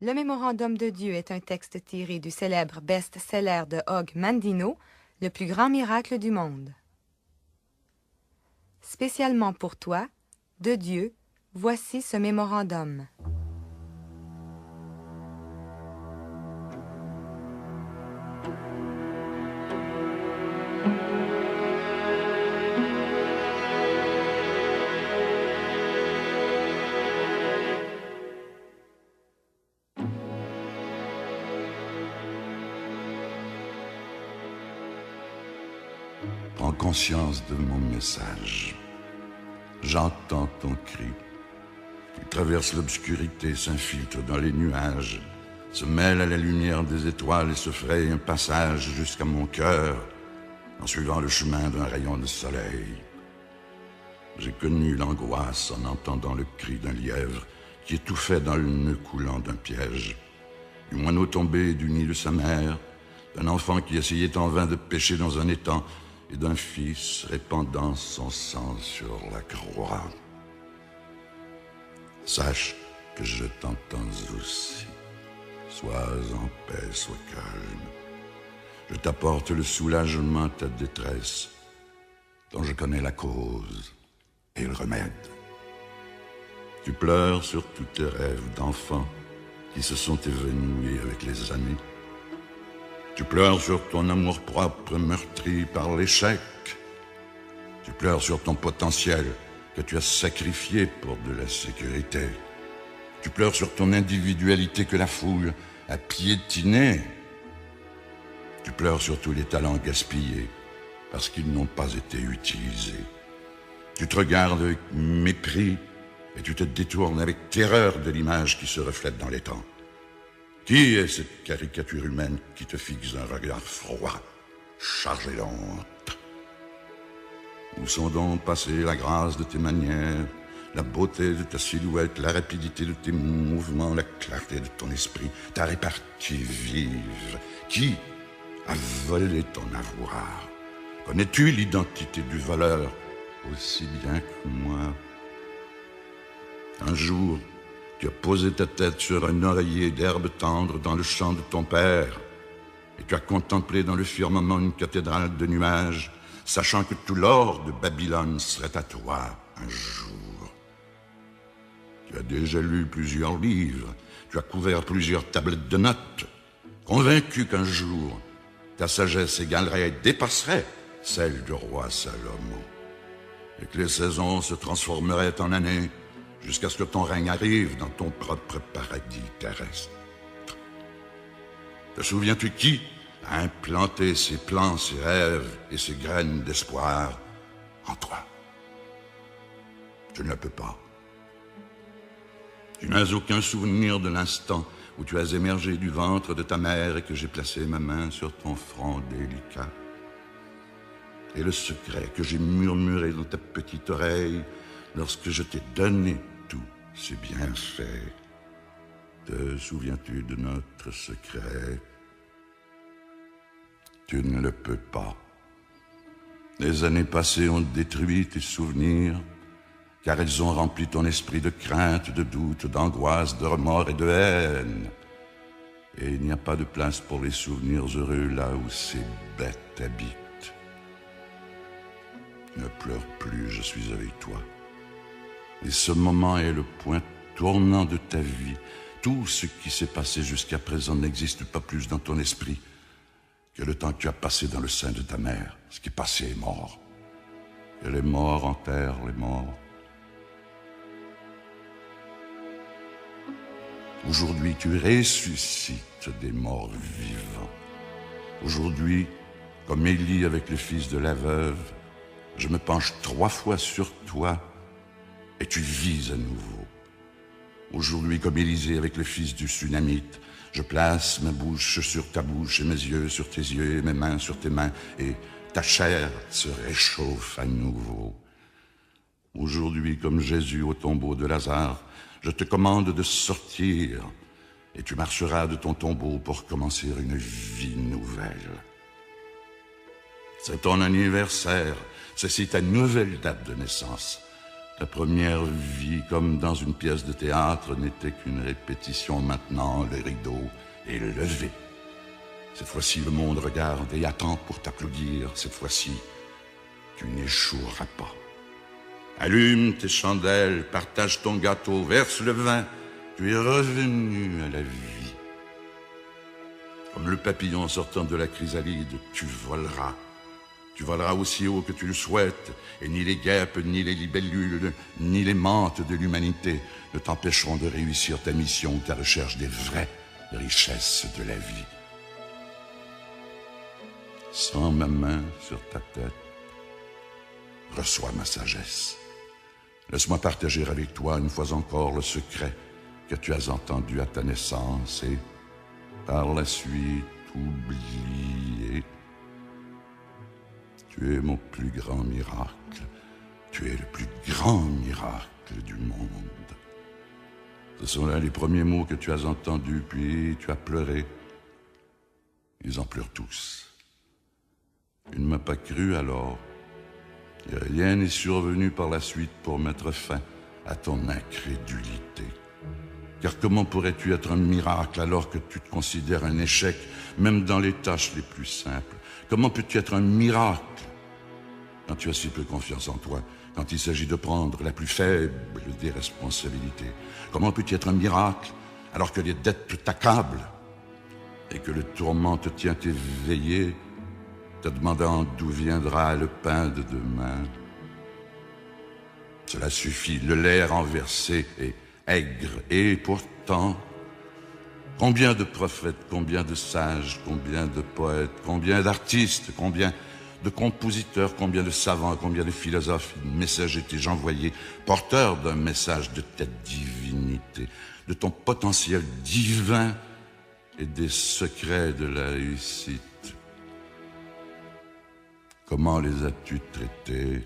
Le Mémorandum de Dieu est un texte tiré du célèbre best-seller de Og Mandino, Le plus grand miracle du monde. Spécialement pour toi, de Dieu, voici ce mémorandum. Prends conscience de mon message. J'entends ton cri. Il traverse l'obscurité, s'infiltre dans les nuages, se mêle à la lumière des étoiles et se fraye un passage jusqu'à mon cœur en suivant le chemin d'un rayon de soleil. J'ai connu l'angoisse en entendant le cri d'un lièvre qui étouffait dans le nœud coulant d'un piège, du moineau tombé du nid de sa mère, d'un enfant qui essayait en vain de pêcher dans un étang et d'un fils répandant son sang sur la croix. Sache que je t'entends aussi. Sois en paix, sois calme. Je t'apporte le soulagement de ta détresse, dont je connais la cause et le remède. Tu pleures sur tous tes rêves d'enfant qui se sont évanouis avec les années. Tu pleures sur ton amour-propre meurtri par l'échec. Tu pleures sur ton potentiel que tu as sacrifié pour de la sécurité. Tu pleures sur ton individualité que la foule a piétinée. Tu pleures sur tous les talents gaspillés parce qu'ils n'ont pas été utilisés. Tu te regardes avec mépris et tu te détournes avec terreur de l'image qui se reflète dans les temps. Qui est cette caricature humaine qui te fixe un regard froid, chargé d'honte? Où sont donc passées la grâce de tes manières, la beauté de ta silhouette, la rapidité de tes mouvements, la clarté de ton esprit, ta répartie vive? Qui a volé ton avoir? Connais-tu l'identité du voleur aussi bien que moi? Un jour, tu as posé ta tête sur un oreiller d'herbe tendre dans le champ de ton père, et tu as contemplé dans le firmament une cathédrale de nuages, sachant que tout l'or de Babylone serait à toi un jour. Tu as déjà lu plusieurs livres, tu as couvert plusieurs tablettes de notes, convaincu qu'un jour, ta sagesse égalerait et dépasserait celle du roi Salomon, et que les saisons se transformeraient en années, jusqu'à ce que ton règne arrive dans ton propre paradis terrestre. Te souviens-tu qui a implanté ses plans, ses rêves et ses graines d'espoir en toi? Tu ne le peux pas. Tu n'as aucun souvenir de l'instant où tu as émergé du ventre de ta mère et que j'ai placé ma main sur ton front délicat. Et le secret que j'ai murmuré dans ta petite oreille lorsque je t'ai donné tous ces bienfaits. Te souviens-tu de notre secret? Tu ne le peux pas. Les années passées ont détruit tes souvenirs, car elles ont rempli ton esprit de crainte, de doute, d'angoisse, de remords et de haine. Et il n'y a pas de place pour les souvenirs heureux là où ces bêtes habitent. Ne pleure plus, je suis avec toi. Et ce moment est le point tournant de ta vie. Tout ce qui s'est passé jusqu'à présent n'existe pas plus dans ton esprit que le temps que tu as passé dans le sein de ta mère. Ce qui est passé est mort. Et les morts enterrent les morts. Aujourd'hui, tu ressuscites des morts vivants. Aujourd'hui, comme Élie avec le fils de la veuve, je me penche 3 fois sur toi et tu vis à nouveau. Aujourd'hui, comme Élisée avec le fils du Sunamite, je place ma bouche sur ta bouche et mes yeux sur tes yeux et mes mains sur tes mains et ta chair se réchauffe à nouveau. Aujourd'hui, comme Jésus au tombeau de Lazare, je te commande de sortir et tu marcheras de ton tombeau pour commencer une vie nouvelle. C'est ton anniversaire, c'est ta nouvelle date de naissance. Ta première vie, comme dans une pièce de théâtre, n'était qu'une répétition. Maintenant, le rideau est levé. Cette fois-ci, le monde regarde et attend pour t'applaudir. Cette fois-ci, tu n'échoueras pas. Allume tes chandelles, partage ton gâteau, verse le vin. Tu es revenu à la vie. Comme le papillon sortant de la chrysalide, tu voleras. Tu voleras aussi haut que tu le souhaites, et ni les guêpes, ni les libellules, ni les mantes de l'humanité ne t'empêcheront de réussir ta mission ou ta recherche des vraies richesses de la vie. Sans ma main sur ta tête, reçois ma sagesse. Laisse-moi partager avec toi une fois encore le secret que tu as entendu à ta naissance et par la suite oublié. Tu es mon plus grand miracle. Tu es le plus grand miracle du monde. Ce sont là les premiers mots que tu as entendus, puis tu as pleuré. Ils en pleurent tous. Tu ne m'as pas cru alors. Et rien n'est survenu par la suite pour mettre fin à ton incrédulité. Car comment pourrais-tu être un miracle alors que tu te considères un échec, même dans les tâches les plus simples? Comment peux-tu être un miracle quand tu as si peu confiance en toi, quand il s'agit de prendre la plus faible des responsabilités? Comment peux-tu être un miracle alors que les dettes t'accablent et que le tourment te tient éveillé, te demandant d'où viendra le pain de demain? Cela suffit, le lait renversé est aigre, et pourtant, combien de prophètes, combien de sages, combien de poètes, combien d'artistes, combien de compositeurs, combien de savants, combien de philosophes, messagers t'ai-je envoyé, porteurs d'un message de ta divinité, de ton potentiel divin et des secrets de la réussite. Comment les as-tu traités?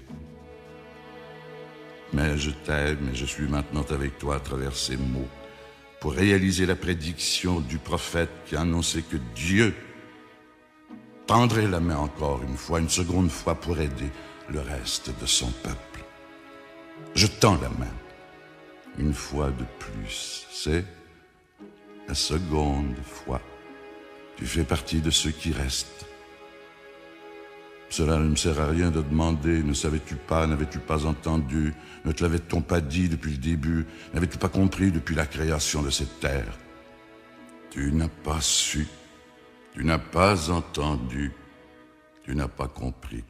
Mais je t'aime et je suis maintenant avec toi à travers ces mots pour réaliser la prédiction du prophète qui a annoncé que Dieu tendrait la main encore une fois, une seconde fois pour aider le reste de son peuple. Je tends la main une fois de plus. C'est la seconde fois. Tu fais partie de ceux qui restent. Cela ne me sert à rien de demander, ne savais-tu pas, n'avais-tu pas entendu, ne te l'avait-on pas dit depuis le début, n'avais-tu pas compris depuis la création de cette terre? Tu n'as pas su, tu n'as pas entendu, tu n'as pas compris.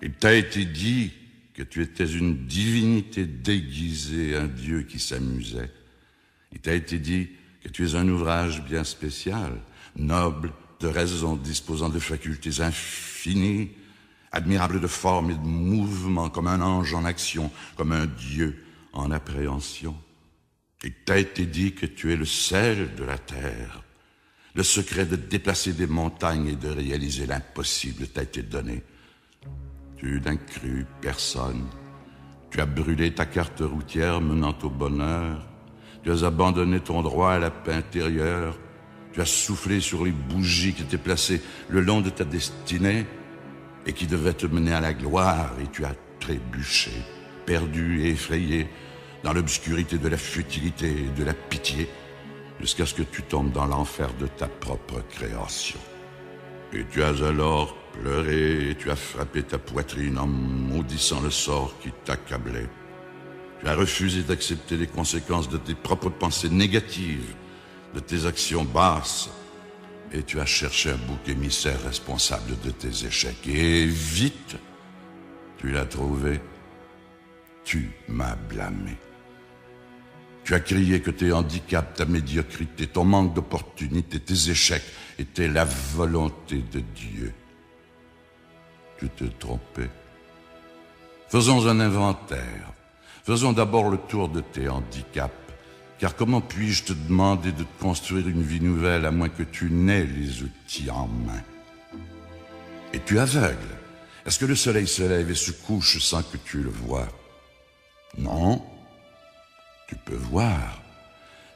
Il t'a été dit que tu étais une divinité déguisée, un dieu qui s'amusait. Il t'a été dit que tu es un ouvrage bien spécial, noble, de raison, disposant de facultés infinies, admirable de forme et de mouvement, comme un ange en action, comme un dieu en appréhension. Il t'a été dit que tu es le sel de la terre. Le secret de déplacer des montagnes et de réaliser l'impossible t'a été donné. Tu n'as cru personne. Tu as brûlé ta carte routière menant au bonheur. Tu as abandonné ton droit à la paix intérieure. Tu as soufflé sur les bougies qui étaient placées le long de ta destinée et qui devaient te mener à la gloire, et tu as trébuché, perdu et effrayé dans l'obscurité de la futilité et de la pitié, jusqu'à ce que tu tombes dans l'enfer de ta propre création. Et tu as alors pleuré et tu as frappé ta poitrine en maudissant le sort qui t'accablait. Tu as refusé d'accepter les conséquences de tes propres pensées négatives, de tes actions basses, et tu as cherché un bouc émissaire responsable de tes échecs. Et vite, tu l'as trouvé. Tu m'as blâmé. Tu as crié que tes handicaps, ta médiocrité, ton manque d'opportunité, tes échecs étaient la volonté de Dieu. Tu te trompais. Faisons un inventaire. Faisons d'abord le tour de tes handicaps, car comment puis-je te demander de te construire une vie nouvelle à moins que tu n'aies les outils en main? Es-tu aveugle? Est-ce que le soleil se lève et se couche sans que tu le vois? Non, tu peux voir.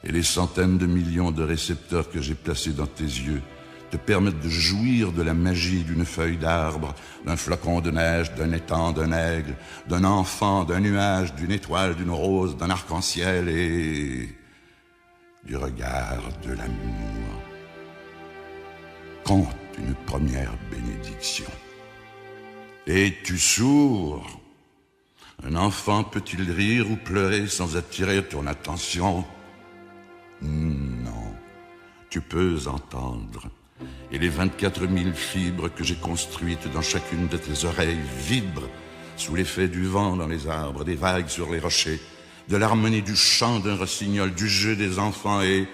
Et les centaines de millions de récepteurs que j'ai placés dans tes yeux te permettent de jouir de la magie d'une feuille d'arbre, d'un flocon de neige, d'un étang, d'un aigle, d'un enfant, d'un nuage, d'une étoile, d'une rose, d'un arc-en-ciel et du regard de l'amour. Conte une première bénédiction. Es-tu sourd? Un enfant peut-il rire ou pleurer sans attirer ton attention? Non, tu peux entendre. Et les 24 000 fibres que j'ai construites dans chacune de tes oreilles vibrent sous l'effet du vent dans les arbres, des vagues sur les rochers, de l'harmonie du chant d'un rossignol, du jeu des enfants et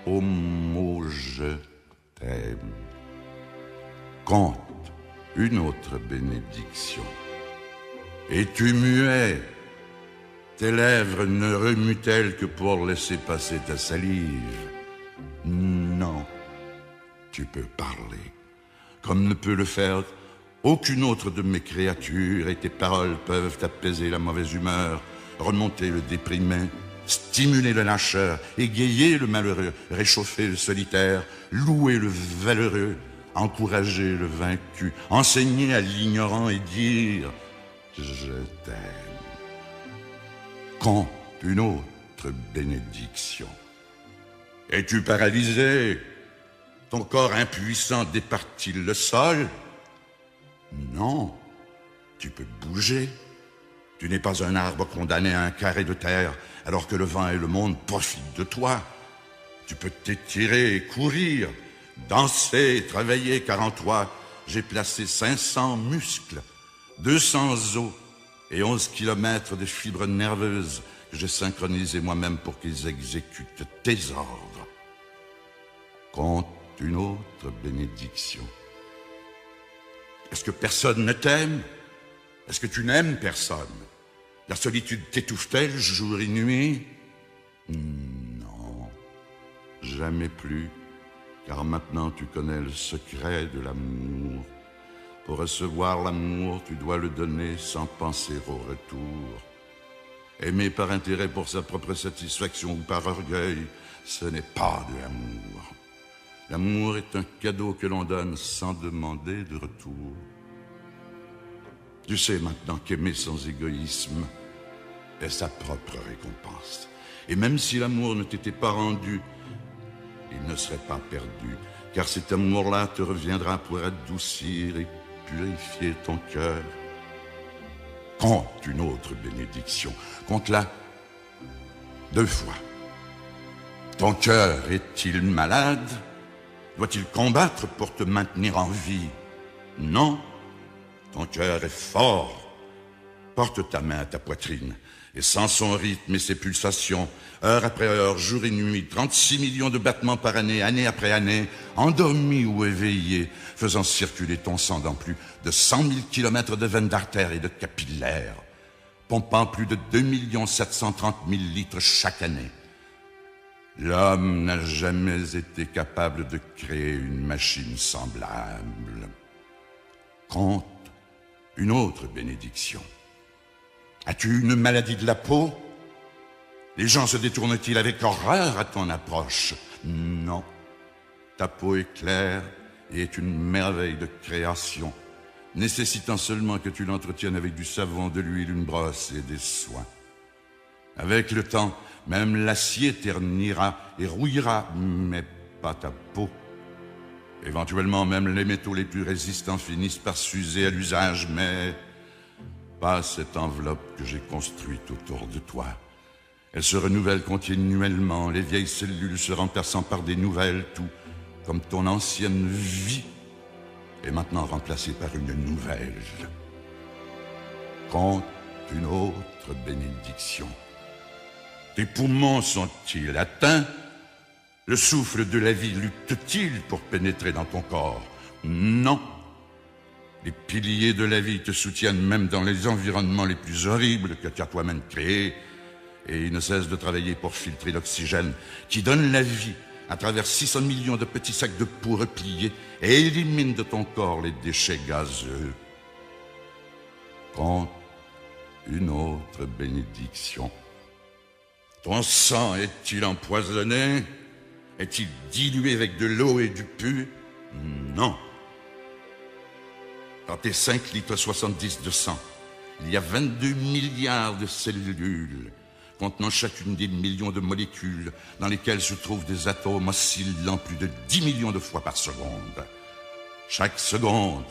au mot je t'aime. Compte une autre bénédiction. Es-tu muet? Tes lèvres ne remuent-elles que pour laisser passer ta salive? Non, tu peux parler, comme ne peut le faire aucune autre de mes créatures, et tes paroles peuvent apaiser la mauvaise humeur, remonter le déprimé, stimuler le lâcheur, égayer le malheureux, réchauffer le solitaire, louer le valeureux, encourager le vaincu, enseigner à l'ignorant et dire « Je t'aime ». Compte une autre bénédiction. Es-tu paralysé? Ton corps impuissant départ-il le sol? Non, tu peux bouger. Tu n'es pas un arbre condamné à un carré de terre alors que le vent et le monde profitent de toi. Tu peux t'étirer et courir, danser et travailler, car en toi, j'ai placé 500 muscles, 200 os et 11 kilomètres de fibres nerveuses que j'ai synchronisées moi-même pour qu'ils exécutent tes ordres. Compte une autre bénédiction. Est-ce que personne ne t'aime? Est-ce que tu n'aimes personne? La solitude t'étouffe-t-elle jour et nuit? Non, jamais plus, car maintenant tu connais le secret de l'amour. Pour recevoir l'amour, tu dois le donner sans penser au retour. Aimer par intérêt pour sa propre satisfaction ou par orgueil, ce n'est pas de l'amour. L'amour est un cadeau que l'on donne sans demander de retour. Tu sais maintenant qu'aimer sans égoïsme est sa propre récompense. Et même si l'amour ne t'était pas rendu, il ne serait pas perdu, car cet amour-là te reviendra pour adoucir et purifier ton cœur. Compte une autre bénédiction. Compte-la 2 fois. Ton cœur est-il malade? Doit-il combattre pour te maintenir en vie? Non, ton cœur est fort. Porte ta main à ta poitrine et sens son rythme et ses pulsations, heure après heure, jour et nuit, 36 millions de battements par année, année après année, endormi ou éveillé, faisant circuler ton sang dans plus de 100 000 kilomètres de veines d'artères et de capillaires, pompant plus de 2 730 000 litres chaque année. L'homme n'a jamais été capable de créer une machine semblable. Compte une autre bénédiction. As-tu une maladie de la peau? Les gens se détournent-ils avec horreur à ton approche? Non. Ta peau est claire et est une merveille de création, nécessitant seulement que tu l'entretiennes avec du savon, de l'huile, une brosse et des soins. Avec le temps, même l'acier ternira et rouillera, mais pas ta peau. Éventuellement, même les métaux les plus résistants finissent par s'user à l'usage, mais pas cette enveloppe que j'ai construite autour de toi. Elle se renouvelle continuellement, les vieilles cellules se remplaçant par des nouvelles, tout comme ton ancienne vie est maintenant remplacée par une nouvelle. Compte une autre bénédiction. Tes poumons sont-ils atteints? Le souffle de la vie lutte-t-il pour pénétrer dans ton corps? Non. Les piliers de la vie te soutiennent même dans les environnements les plus horribles que tu as toi-même créés, et ils ne cessent de travailler pour filtrer l'oxygène qui donne la vie à travers 600 millions de petits sacs de peau repliés et élimine de ton corps les déchets gazeux. Compte une autre bénédiction. Ton sang est-il empoisonné? Est-il dilué avec de l'eau et du pu? Non. Dans tes 5 litres 70 de sang, il y a 22 milliards de cellules contenant chacune des millions de molécules dans lesquelles se trouvent des atomes oscillant plus de 10 millions de fois par seconde. Chaque seconde,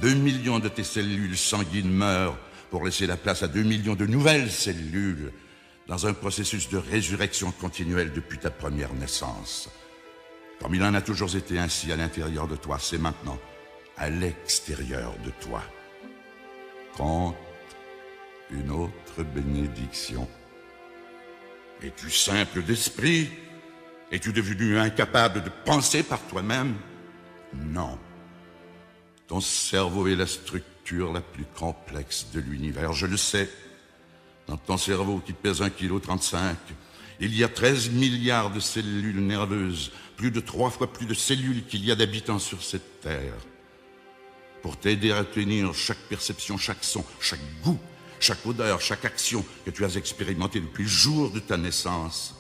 2 millions de tes cellules sanguines meurent pour laisser la place à 2 millions de nouvelles cellules dans un processus de résurrection continuelle depuis ta première naissance. Comme il en a toujours été ainsi à l'intérieur de toi, c'est maintenant à l'extérieur de toi. Compte une autre bénédiction. Es-tu simple d'esprit? Es-tu devenu incapable de penser par toi-même? Non. Ton cerveau est la structure la plus complexe de l'univers, je le sais. Dans ton cerveau qui pèse 1,35 kg, il y a 13 milliards de cellules nerveuses, plus de 3 fois plus de cellules qu'il y a d'habitants sur cette terre. Pour t'aider à tenir chaque perception, chaque son, chaque goût, chaque odeur, chaque action que tu as expérimentée depuis le jour de ta naissance,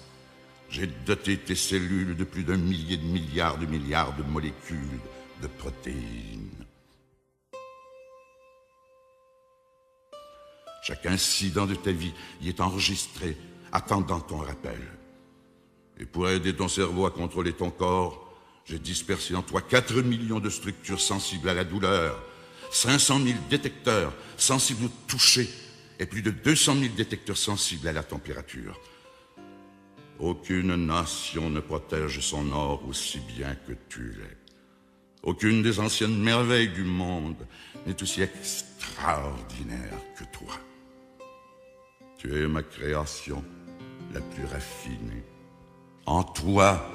j'ai doté tes cellules de plus d'1 millier de milliards de molécules de protéines. Chaque incident de ta vie y est enregistré, attendant ton rappel. Et pour aider ton cerveau à contrôler ton corps, j'ai dispersé en toi 4 millions de structures sensibles à la douleur, 500 000 détecteurs sensibles au toucher et plus de 200 000 détecteurs sensibles à la température. Aucune nation ne protège son or aussi bien que tu l'es. Aucune des anciennes merveilles du monde n'est aussi extraordinaire que toi. Tu es ma création la plus raffinée. En toi,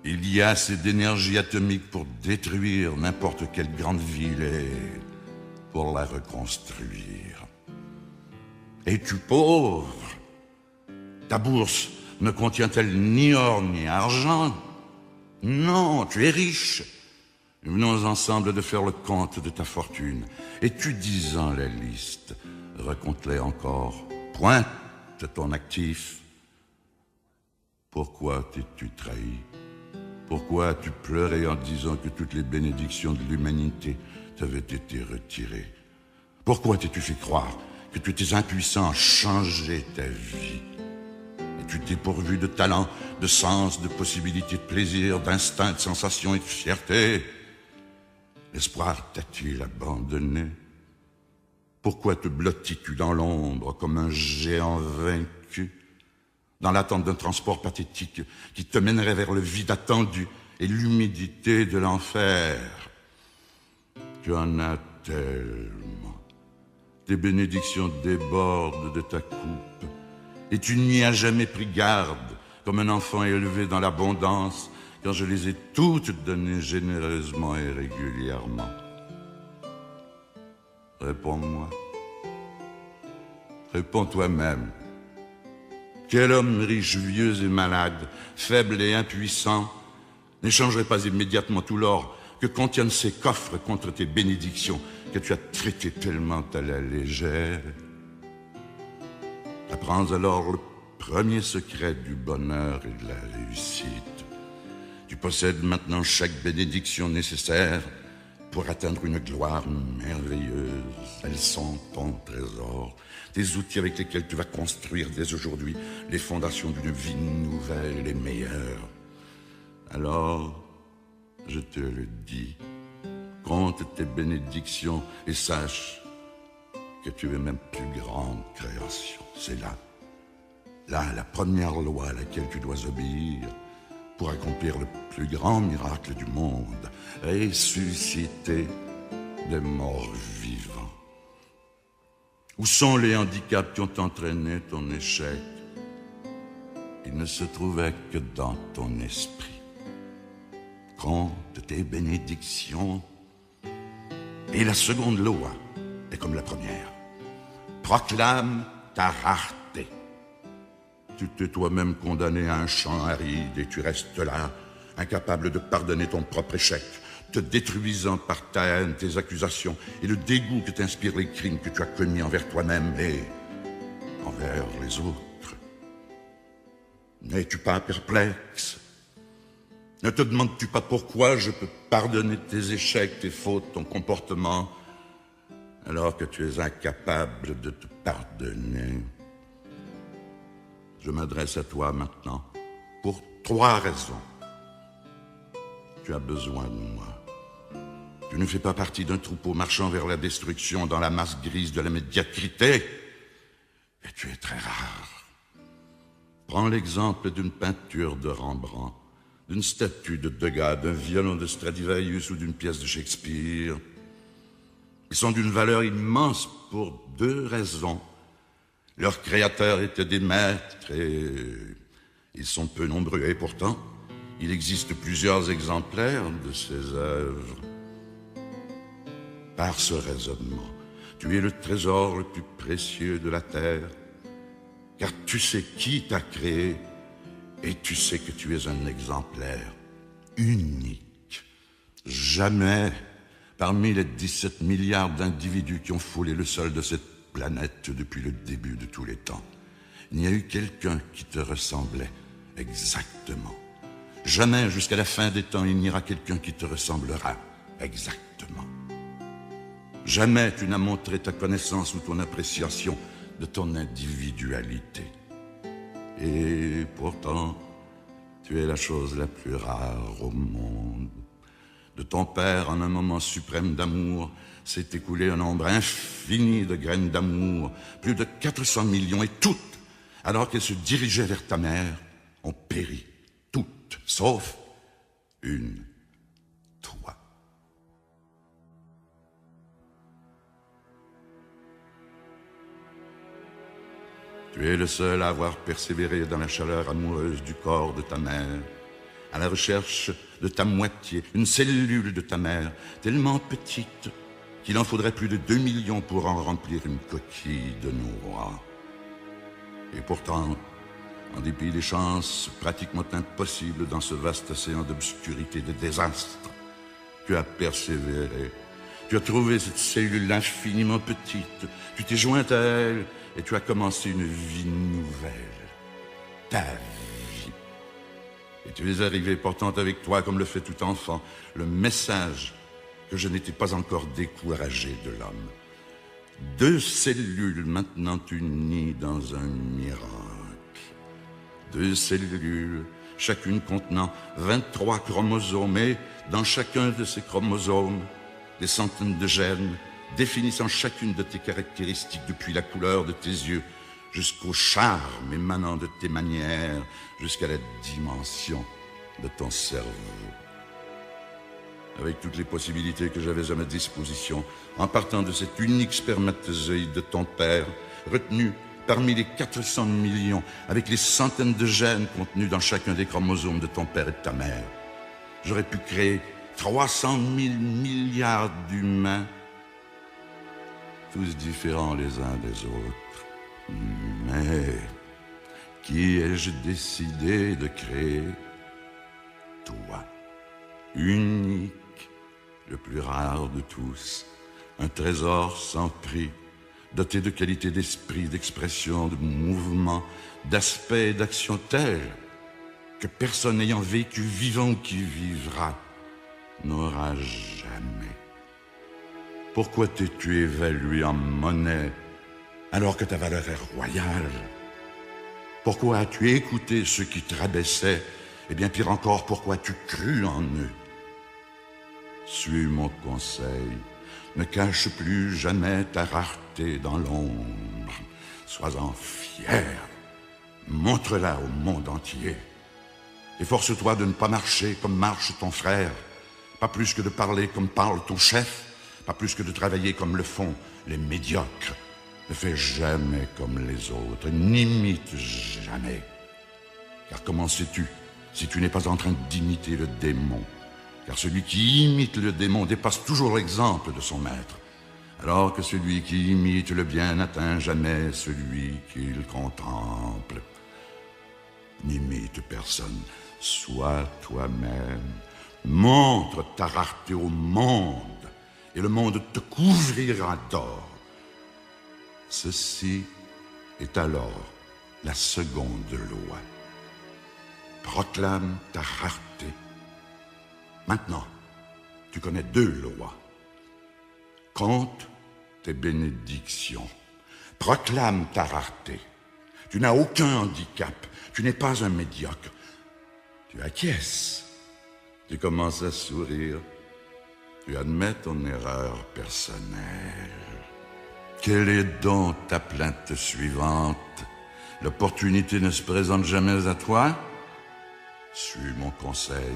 il y a assez d'énergie atomique pour détruire n'importe quelle grande ville et pour la reconstruire. Es-tu pauvre? Ta bourse ne contient-elle ni or ni argent? Non, tu es riche. Venons ensemble de faire le compte de ta fortune. Étudies-en la liste, raconte-les encore. Pointe ton actif. Pourquoi t'es-tu trahi? Pourquoi as-tu pleuré en disant que toutes les bénédictions de l'humanité t'avaient été retirées? Pourquoi t'es-tu fait croire que tu étais impuissant à changer ta vie? Et tu t'es pourvu de talent, de sens, de possibilités de plaisir, d'instinct, de sensations et de fierté. L'espoir t'a-t-il abandonné? Pourquoi te blottis-tu dans l'ombre comme un géant vaincu, dans l'attente d'un transport pathétique qui te mènerait vers le vide attendu et l'humidité de l'enfer? Tu en as tellement. Tes bénédictions débordent de ta coupe et tu n'y as jamais pris garde comme un enfant élevé dans l'abondance quand je les ai toutes données généreusement et régulièrement. Réponds-moi. Réponds toi-même. Quel homme riche, vieux et malade, faible et impuissant, n'échangerait pas immédiatement tout l'or que contiennent ces coffres contre tes bénédictions que tu as traitées tellement à la légère? Apprends alors le premier secret du bonheur et de la réussite. Tu possèdes maintenant chaque bénédiction nécessaire pour atteindre une gloire merveilleuse. Elles sont ton trésor, tes outils avec lesquels tu vas construire dès aujourd'hui les fondations d'une vie nouvelle et meilleure. Alors, je te le dis, compte tes bénédictions et sache que tu es même plus grande création. C'est là, la première loi à laquelle tu dois obéir pour accomplir le plus grand miracle du monde, ressusciter des morts vivants. Où sont les handicaps qui ont entraîné ton échec? Ils ne se trouvaient que dans ton esprit. Compte tes bénédictions. Et la seconde loi est comme la première. Proclame ta rareté. Tu t'es toi-même condamné à un champ aride et tu restes là, incapable de pardonner ton propre échec, te détruisant par ta haine, tes accusations et le dégoût que t'inspirent les crimes que tu as commis envers toi-même et envers les autres. N'es-tu pas perplexe? Ne te demandes-tu pas pourquoi je peux pardonner tes échecs, tes fautes, ton comportement, alors que tu es incapable de te pardonner? Je m'adresse à toi maintenant pour 3 raisons. Tu as besoin de moi. Tu ne fais pas partie d'un troupeau marchant vers la destruction dans la masse grise de la médiocrité. Et tu es très rare. Prends l'exemple d'une peinture de Rembrandt, d'une statue de Degas, d'un violon de Stradivarius ou d'une pièce de Shakespeare. Ils sont d'une valeur immense pour 2 raisons. Leurs créateurs étaient des maîtres et ils sont peu nombreux. Et pourtant, il existe plusieurs exemplaires de ces œuvres. Par ce raisonnement, tu es le trésor le plus précieux de la terre, car tu sais qui t'a créé et tu sais que tu es un exemplaire unique. Jamais, parmi les 17 milliards d'individus qui ont foulé le sol de cette planète depuis le début de tous les temps, il n'y a eu quelqu'un qui te ressemblait exactement. Jamais, jusqu'à la fin des temps, il n'y aura quelqu'un qui te ressemblera exactement. Jamais tu n'as montré ta connaissance ou ton appréciation de ton individualité. Et pourtant, tu es la chose la plus rare au monde. De ton père, en un moment suprême d'amour, s'est écoulé un nombre infini de graines d'amour, plus de 400 millions, et toutes, alors qu'elles se dirigeaient vers ta mère, ont péri. Toutes, sauf une, toi. Tu es le seul à avoir persévéré dans la chaleur amoureuse du corps de ta mère, à la recherche de ta moitié, une cellule de ta mère, tellement petite qu'il en faudrait plus de 2 millions pour en remplir une coquille de noix. Et pourtant, en dépit des chances pratiquement impossibles dans ce vaste océan d'obscurité et de désastre, tu as persévéré. Tu as trouvé cette cellule infiniment petite, tu t'es jointe à elle et tu as commencé une vie nouvelle, ta vie. Et tu es arrivé portant avec toi, comme le fait tout enfant, le message que je n'étais pas encore découragé de l'homme. 2 cellules maintenant unies dans un miracle. 2 cellules, chacune contenant 23 chromosomes, et dans chacun de ces chromosomes, des centaines de gènes, définissant chacune de tes caractéristiques, depuis la couleur de tes yeux jusqu'au charme émanant de tes manières, jusqu'à la dimension de ton cerveau. Avec toutes les possibilités que j'avais à ma disposition, en partant de cet unique spermatozoïde de ton père, retenu parmi les 400 millions, avec les centaines de gènes contenus dans chacun des chromosomes de ton père et de ta mère, j'aurais pu créer 300 000 milliards d'humains, tous différents les uns des autres. Mais qui ai-je décidé de créer? Toi, unique, le plus rare de tous, un trésor sans prix, doté de qualités d'esprit, d'expression, de mouvement, d'aspect et d'action tels que personne ayant vécu, vivant ou qui vivra, n'aura jamais. Pourquoi t'es-tu évalué en monnaie alors que ta valeur est royale? Pourquoi as-tu écouté ceux qui te rabaissaient? Et bien pire encore, pourquoi as-tu cru en eux? Suis mon conseil. Ne cache plus jamais ta rareté dans l'ombre. Sois-en fier. Montre-la au monde entier. Efforce-toi de ne pas marcher comme marche ton frère. Pas plus que de parler comme parle ton chef. Pas plus que de travailler comme le font les médiocres. Ne fais jamais comme les autres. N'imite jamais. Car comment sais-tu si tu n'es pas en train d'imiter le démon? Car celui qui imite le démon dépasse toujours l'exemple de son maître, alors que celui qui imite le bien n'atteint jamais celui qu'il contemple. N'imite personne, sois toi-même, montre ta rareté au monde, et le monde te couvrira d'or. Ceci est alors la seconde loi. Proclame ta rareté Maintenant, tu connais 2 lois. Compte tes bénédictions. Proclame ta rareté. Tu n'as aucun handicap. Tu n'es pas un médiocre. Tu acquiesces. Tu commences à sourire. Tu admets ton erreur personnelle. Quelle est donc ta plainte suivante? L'opportunité ne se présente jamais à toi? Suis mon conseil,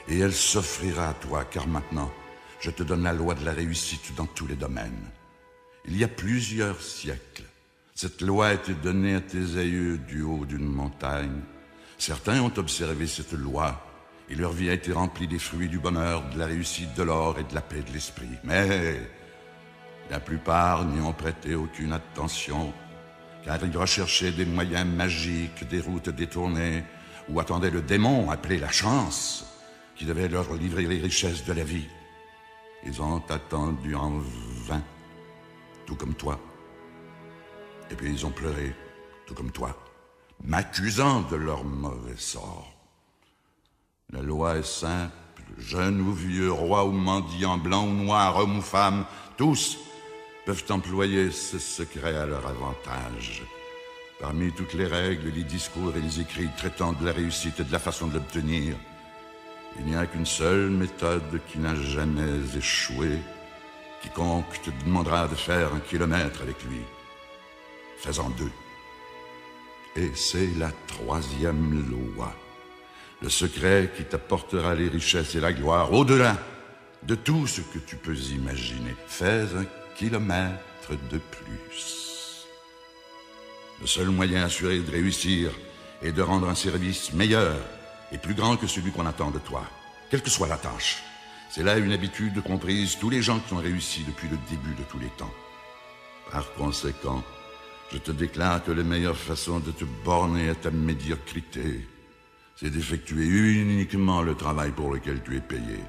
et elle s'offrira à toi, car maintenant, je te donne la loi de la réussite dans tous les domaines. Il y a plusieurs siècles, cette loi a été donnée à tes aïeux du haut d'une montagne. Certains ont observé cette loi, et leur vie a été remplie des fruits du bonheur, de la réussite, de l'or et de la paix de l'esprit. Mais la plupart n'y ont prêté aucune attention, car ils recherchaient des moyens magiques, des routes détournées, ou attendaient le démon appelé la chance, qui devait leur livrer les richesses de la vie. Ils ont attendu en vain, tout comme toi. Et puis ils ont pleuré, tout comme toi, m'accusant de leur mauvais sort. La loi est simple, jeune ou vieux, roi ou mendiant, blanc ou noir, homme ou femme, tous peuvent employer ce secret à leur avantage. Parmi toutes les règles, les discours et les écrits traitant de la réussite et de la façon de l'obtenir, il n'y a qu'une seule méthode qui n'a jamais échoué. Quiconque te demandera de faire 1 kilomètre avec lui, fais-en 2. Et c'est la 3e loi. Le secret qui t'apportera les richesses et la gloire au-delà de tout ce que tu peux imaginer. Fais 1 kilomètre de plus. Le seul moyen assuré de réussir est de rendre un service meilleur et plus grand que celui qu'on attend de toi, quelle que soit la tâche. C'est là une habitude comprise tous les gens qui ont réussi depuis le début de tous les temps. Par conséquent, je te déclare que la meilleure façon de te borner à ta médiocrité, c'est d'effectuer uniquement le travail pour lequel tu es payé.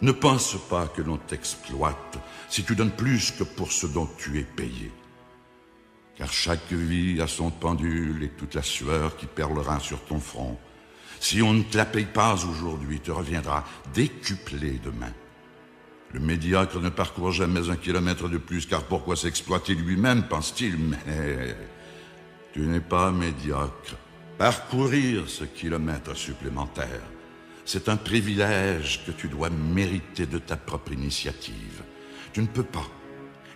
Ne pense pas que l'on t'exploite si tu donnes plus que pour ce dont tu es payé. Car chaque vie a son pendule et toute la sueur qui perlera sur ton front. Si on ne te la paye pas aujourd'hui, te reviendra décuplé demain. Le médiocre ne parcourt jamais 1 kilomètre de plus, car pourquoi s'exploiter lui-même, pense-t-il? Mais tu n'es pas médiocre. Parcourir ce kilomètre supplémentaire, c'est un privilège que tu dois mériter de ta propre initiative. Tu ne peux pas,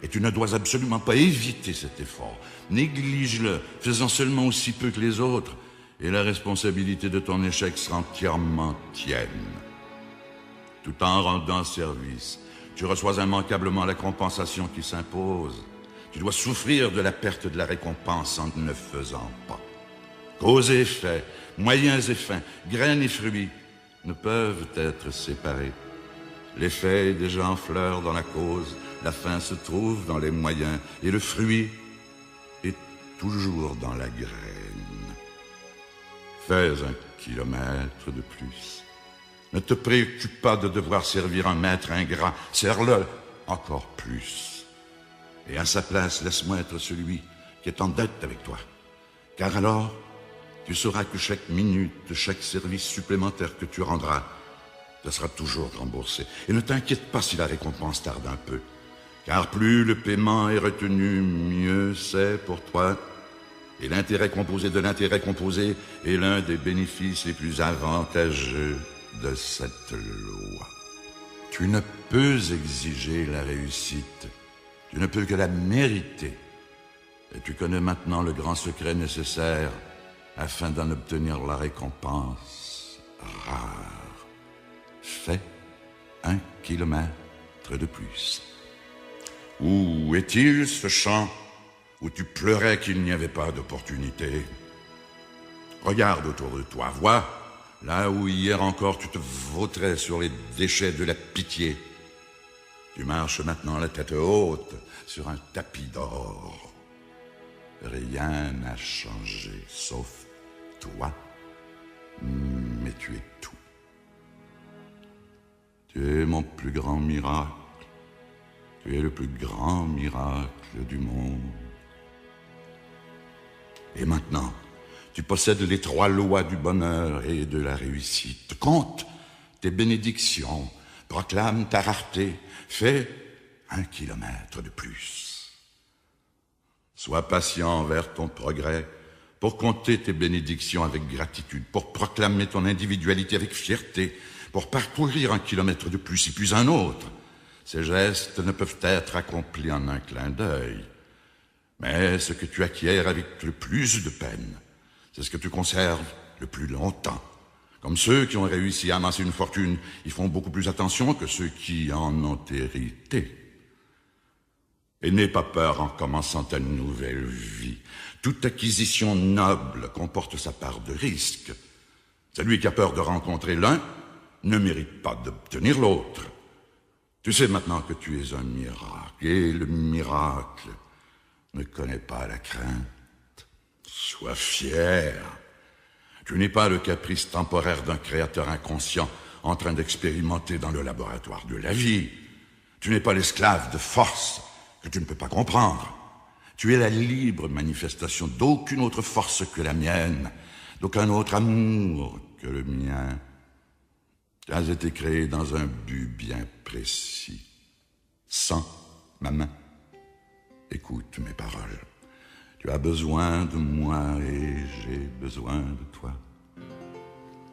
et tu ne dois absolument pas éviter cet effort. Néglige-le, faisant seulement aussi peu que les autres, et la responsabilité de ton échec sera entièrement tienne. Tout en rendant service, tu reçois immanquablement la compensation qui s'impose. Tu dois souffrir de la perte de la récompense en ne faisant pas. Cause et effet, moyens et fins, graines et fruits ne peuvent être séparés. L'effet est déjà en fleur dans la cause, la fin se trouve dans les moyens, et le fruit est toujours dans la graine. Fais 1 kilomètre de plus. Ne te préoccupe pas de devoir servir un maître ingrat, sers-le encore plus. Et à sa place, laisse-moi être celui qui est en dette avec toi. Car alors, tu sauras que chaque minute, chaque service supplémentaire que tu rendras, te sera toujours remboursé. Et ne t'inquiète pas si la récompense tarde un peu. Car plus le paiement est retenu, mieux c'est pour toi. Et l'intérêt composé de l'intérêt composé est l'un des bénéfices les plus avantageux de cette loi. Tu ne peux exiger la réussite. Tu ne peux que la mériter. Et tu connais maintenant le grand secret nécessaire afin d'en obtenir la récompense rare. Fais 1 kilomètre de plus. Où est-il ce champ où tu pleurais qu'il n'y avait pas d'opportunité? Regarde autour de toi, vois, là où hier encore tu te vautrais sur les déchets de la pitié. Tu marches maintenant la tête haute sur un tapis d'or. Rien n'a changé, sauf toi, mais tu es tout. Tu es mon plus grand miracle, tu es le plus grand miracle du monde. Et maintenant, tu possèdes les 3 lois du bonheur et de la réussite. Compte tes bénédictions, proclame ta rareté, fais 1 kilomètre de plus. Sois patient envers ton progrès, pour compter tes bénédictions avec gratitude, pour proclamer ton individualité avec fierté, pour parcourir 1 kilomètre de plus et puis un autre. Ces gestes ne peuvent être accomplis en un clin d'œil. Mais ce que tu acquiers avec le plus de peine, c'est ce que tu conserves le plus longtemps. Comme ceux qui ont réussi à amasser une fortune, ils font beaucoup plus attention que ceux qui en ont hérité. Et n'aie pas peur en commençant ta nouvelle vie. Toute acquisition noble comporte sa part de risque. Celui qui a peur de rencontrer l'un ne mérite pas d'obtenir l'autre. Tu sais maintenant que tu es un miracle, et le miracle ne connaît pas la crainte. Sois fier. Tu n'es pas le caprice temporaire d'un créateur inconscient en train d'expérimenter dans le laboratoire de la vie. Tu n'es pas l'esclave de force que tu ne peux pas comprendre. Tu es la libre manifestation d'aucune autre force que la mienne, d'aucun autre amour que le mien. Tu as été créé dans un but bien précis. Sans ma main. Écoute mes paroles. Tu as besoin de moi et j'ai besoin de toi.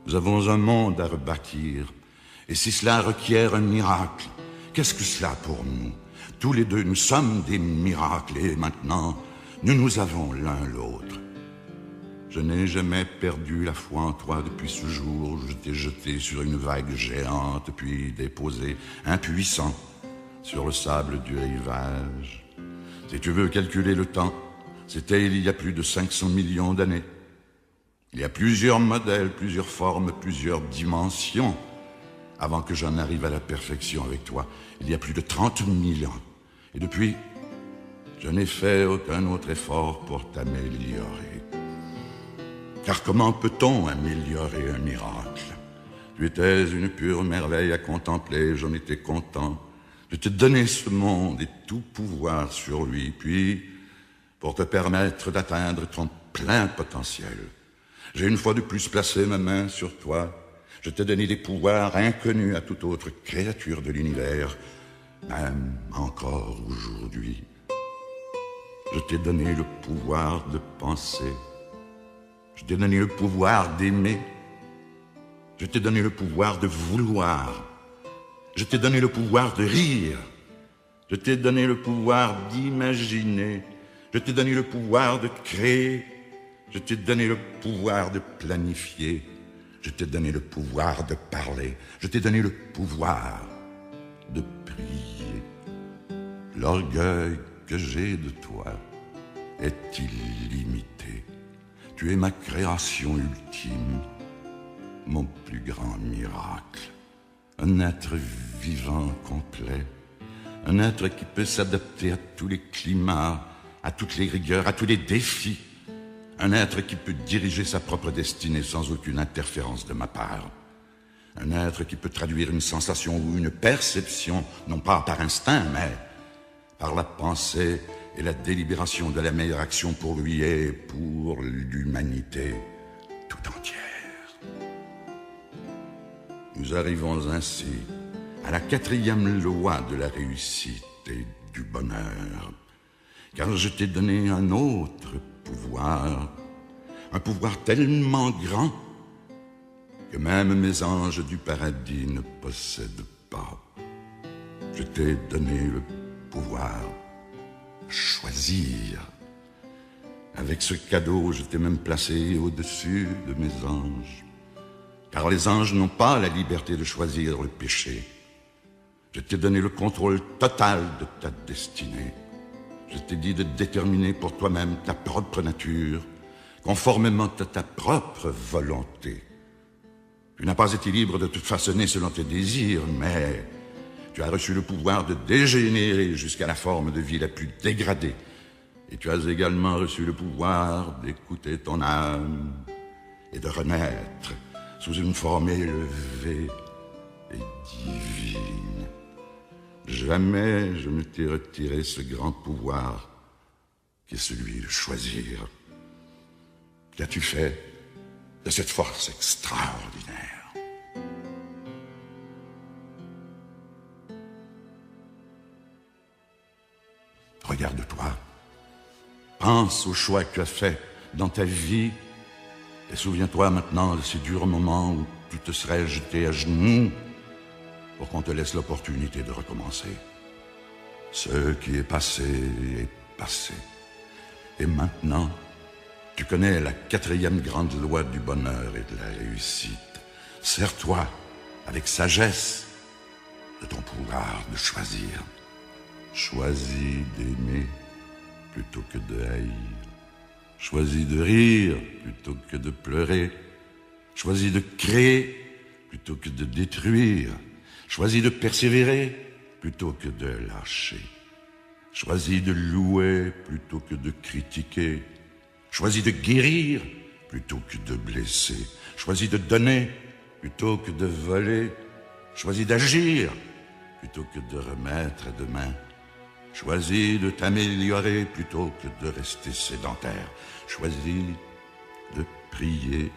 Nous avons un monde à rebâtir. Et si cela requiert un miracle, qu'est-ce que cela pour nous? Tous les deux, nous sommes des miracles et maintenant, nous nous avons l'un l'autre. Je n'ai jamais perdu la foi en toi depuis ce jour où je t'ai jeté sur une vague géante puis déposé, impuissant, sur le sable du rivage. Si tu veux calculer le temps, c'était il y a plus de 500 millions d'années. Il y a plusieurs modèles, plusieurs formes, plusieurs dimensions avant que j'en arrive à la perfection avec toi. Il y a plus de 30 000 ans. Et depuis, je n'ai fait aucun autre effort pour t'améliorer. Car comment peut-on améliorer un miracle? Tu étais une pure merveille à contempler, j'en étais content. Je t'ai donné ce monde et tout pouvoir sur lui, puis pour te permettre d'atteindre ton plein potentiel. J'ai une fois de plus placé ma main sur toi. Je t'ai donné des pouvoirs inconnus à toute autre créature de l'univers, même encore aujourd'hui. Je t'ai donné le pouvoir de penser. Je t'ai donné le pouvoir d'aimer. Je t'ai donné le pouvoir de vouloir. Je t'ai donné le pouvoir de rire. Je t'ai donné le pouvoir d'imaginer. Je t'ai donné le pouvoir de créer. Je t'ai donné le pouvoir de planifier. Je t'ai donné le pouvoir de parler. Je t'ai donné le pouvoir de prier. L'orgueil que j'ai de toi est illimité. Tu es ma création ultime, mon plus grand miracle. Un être vivant complet, un être qui peut s'adapter à tous les climats, à toutes les rigueurs, à tous les défis. Un être qui peut diriger sa propre destinée sans aucune interférence de ma part. Un être qui peut traduire une sensation ou une perception, non pas par instinct, mais par la pensée et la délibération de la meilleure action pour lui et pour l'humanité tout entière. Nous arrivons ainsi à la 4e loi de la réussite et du bonheur, car je t'ai donné un autre pouvoir, un pouvoir tellement grand que même mes anges du paradis ne possèdent pas. Je t'ai donné le pouvoir de choisir. Avec ce cadeau, je t'ai même placé au-dessus de mes anges, car les anges n'ont pas la liberté de choisir le péché. Je t'ai donné le contrôle total de ta destinée. Je t'ai dit de déterminer pour toi-même ta propre nature, conformément à ta propre volonté. Tu n'as pas été libre de te façonner selon tes désirs, mais tu as reçu le pouvoir de dégénérer jusqu'à la forme de vie la plus dégradée. Et tu as également reçu le pouvoir d'écouter ton âme et de renaître sous une forme élevée et divine. Jamais je ne t'ai retiré ce grand pouvoir qui est celui de choisir. Qu'as-tu fait de cette force extraordinaire? pense aux choix que tu as faits dans ta vie et souviens-toi maintenant de ces durs moments où tu te serais jeté à genoux pour qu'on te laisse l'opportunité de recommencer. Ce qui est passé est passé. Et maintenant, tu connais la 4e grande loi du bonheur et de la réussite. Sers-toi avec sagesse de ton pouvoir de choisir. Choisis d'aimer plutôt que de haïr. Choisis de rire plutôt que de pleurer. Choisis de créer plutôt que de détruire. Choisis de persévérer plutôt que de lâcher. Choisis de louer plutôt que de critiquer. Choisis de guérir plutôt que de blesser. Choisis de donner plutôt que de voler. Choisis d'agir plutôt que de remettre à demain. Choisis de t'améliorer plutôt que de rester sédentaire. Choisis de prier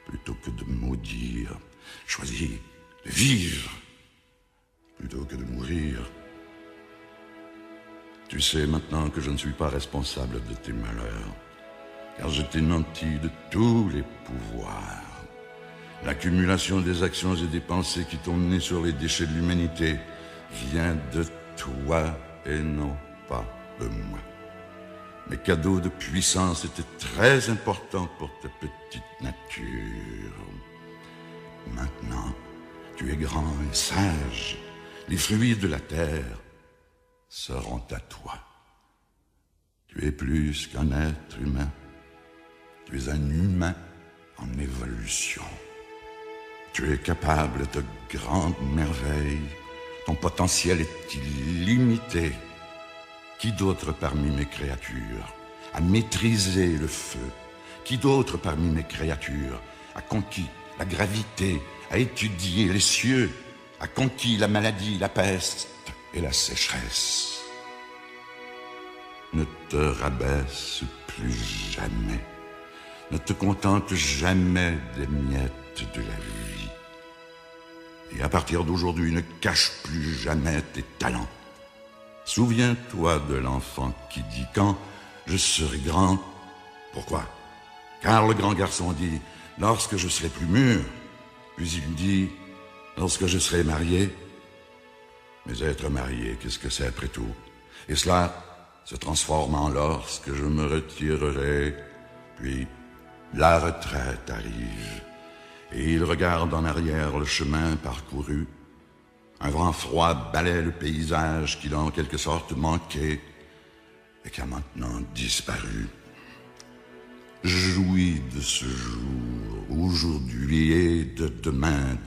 plutôt que de maudire. Choisis de vivre plutôt que de mourir. Tu sais maintenant que je ne suis pas responsable de tes malheurs, car je t'ai nanti de tous les pouvoirs. L'accumulation des actions et des pensées qui t'ont mené sur les déchets de l'humanité vient de toi et non pas de moi. Mes cadeaux de puissance étaient très importants pour ta petite nature. Maintenant, tu es grand et sage. Les fruits de la terre seront à toi. Tu es plus qu'un être humain. Tu es un humain en évolution. Tu es capable de grandes merveilles. Ton potentiel est illimité. Qui d'autre parmi mes créatures a maîtrisé le feu? Qui d'autre parmi mes créatures a conquis la gravité, a étudié les cieux, a conquis la maladie, la peste et la sécheresse? Ne te rabaisse plus jamais. Ne te contente jamais des miettes de la vie. Et à partir d'aujourd'hui, ne cache plus jamais tes talents. Souviens-toi de l'enfant qui dit « Quand je serai grand ». Pourquoi? Car le grand garçon dit « Lorsque je serai plus mûr ». Puis il dit « Lorsque je serai marié ». Mais être marié, qu'est-ce que c'est après tout? Et cela se transforme en « lorsque je me retirerai ». Puis la retraite arrive. Et il regarde en arrière le chemin parcouru. Un vent froid balaie le paysage qu'il a en quelque sorte manqué et qui a maintenant disparu. Jouis de ce jour, aujourd'hui et de demain.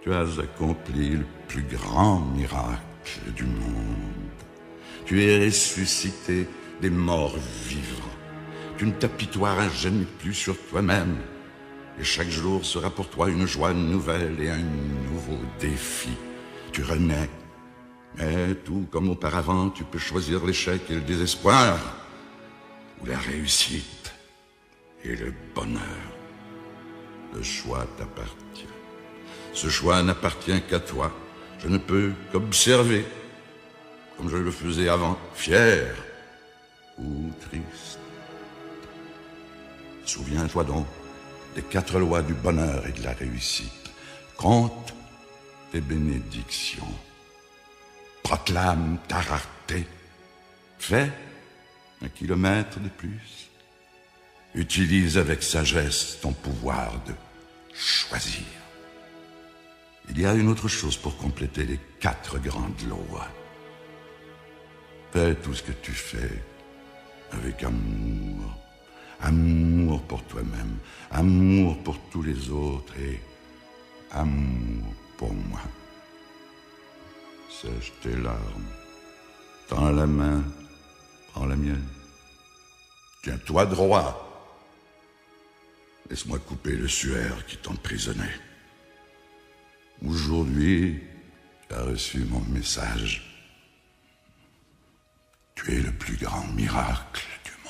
Tu as accompli le plus grand miracle du monde. Tu es ressuscité des morts vivants. Tu ne t'apitoieras jamais plus sur toi-même. Et chaque jour sera pour toi une joie nouvelle et un nouveau défi. Tu renais, mais tout comme auparavant, tu peux choisir l'échec et le désespoir, ou la réussite et le bonheur. Le choix t'appartient. Ce choix n'appartient qu'à toi. Je ne peux qu'observer, comme je le faisais avant, fier ou triste. Souviens-toi donc des 4 lois du bonheur et de la réussite. Compte tes bénédictions. Proclame ta rareté. Fais 1 kilomètre de plus. Utilise avec sagesse ton pouvoir de choisir. Il y a une autre chose pour compléter les 4 grandes lois. Fais tout ce que tu fais avec amour. Amour pour toi-même, amour pour tous les autres et amour pour moi. Sèche tes larmes, tends la main, prends la mienne. Tiens-toi droit. Laisse-moi couper le suaire qui t'emprisonnait. Aujourd'hui, tu as reçu mon message. Tu es le plus grand miracle du monde.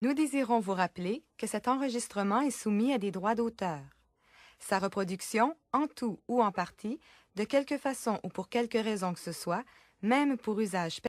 Nous désirons vous rappeler que cet enregistrement est soumis à des droits d'auteur. Sa reproduction, en tout ou en partie, de quelque façon ou pour quelque raison que ce soit, même pour usage